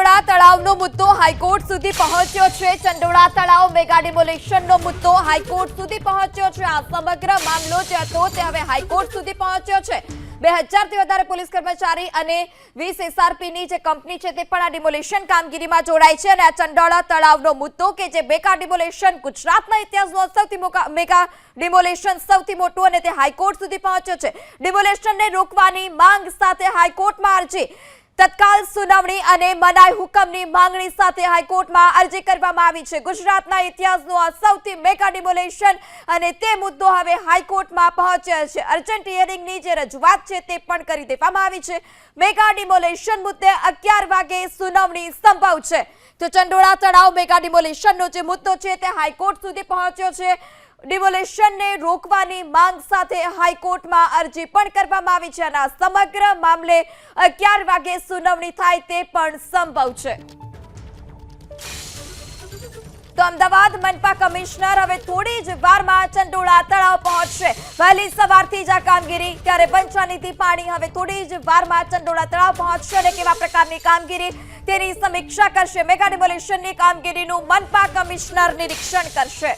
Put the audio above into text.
ચંડોળા તળાવનો મુદ્દો હાઈકોર્ટ સુધી પહોંચ્યો છે। ચંડોળા તળાવ મેગા ડિમોલિશનનો મુદ્દો હાઈકોર્ટ સુધી પહોંચ્યો છે। આ સમગ્ર મામલો જે હતો તે હવે હાઈકોર્ટ સુધી પહોંચ્યો છે। 2000 થી વધારે પોલીસ કર્મચારી અને 20 એસઆરપીની જે કંપની છે તે પણ આ ડિમોલિશન કામગીરીમાં જોડાઈ છે અને આ ચંડોળા તળાવનો મુદ્દો કે જે મેગા ડિમોલિશન ગુજરાતના ઇતિહાસનો સૌથી મેગા ડિમોલિશન સૌથી મોટું અને તે હાઈકોર્ટ સુધી પહોંચ્યો છે। ડિમોલિશનને રોકવાની માંગ સાથે હાઈકોર્ટમાં અરજી, તત્કાલ સુનાવણી અને મનાઈ હુકમની માંગણી સાથે હાઈકોર્ટમાં અરજી કરવામાં આવી છે। ગુજરાતના ઇતિહાસનો આ સૌથી મેગા ડિમોલિશન અને તે મુદ્દો હવે હાઈકોર્ટમાં પહોંચ્યો છે। અર્જન્ટ હિયરિંગની જે રજૂઆત છે તે પણ કરી દેવામાં આવી છે। મેગા ડિમોલિશન મુદ્દે 11 વાગે સુનાવણી સંભવ છે। તો ચંડોળા તળાવ મેગા ડિમોલિશનનો જે મુદ્દો છે તે હાઈકોર્ટ સુધી પહોંચ્યો છે। ડિમોલિશનને રોકવાની માંગ સાથે હાઈકોર્ટમાં અરજી પણ કરવામાં આવી છે અને આ સમગ્ર મામલે 11 વાગે સુનાવણી થાય તે પણ સંભવ છે। તો અમદાવાદ મનપા કમિશનર હવે થોડી જ વારમાં ચંડોળા તળાવ પહોંચશે। વહેલી સવારથી જ આ કામગીરી, ત્યારે પંચાનીથી પાણી હવે થોડી જ વારમાં ચંડોળા તળાવ પહોંચશે અને કેવા પ્રકારની કામગીરી તેની સમીક્ષા કરશે। મેગા ડિમોલિશનની કામગીરીનું મનપા કમિશનર નિરીક્ષણ કરશે।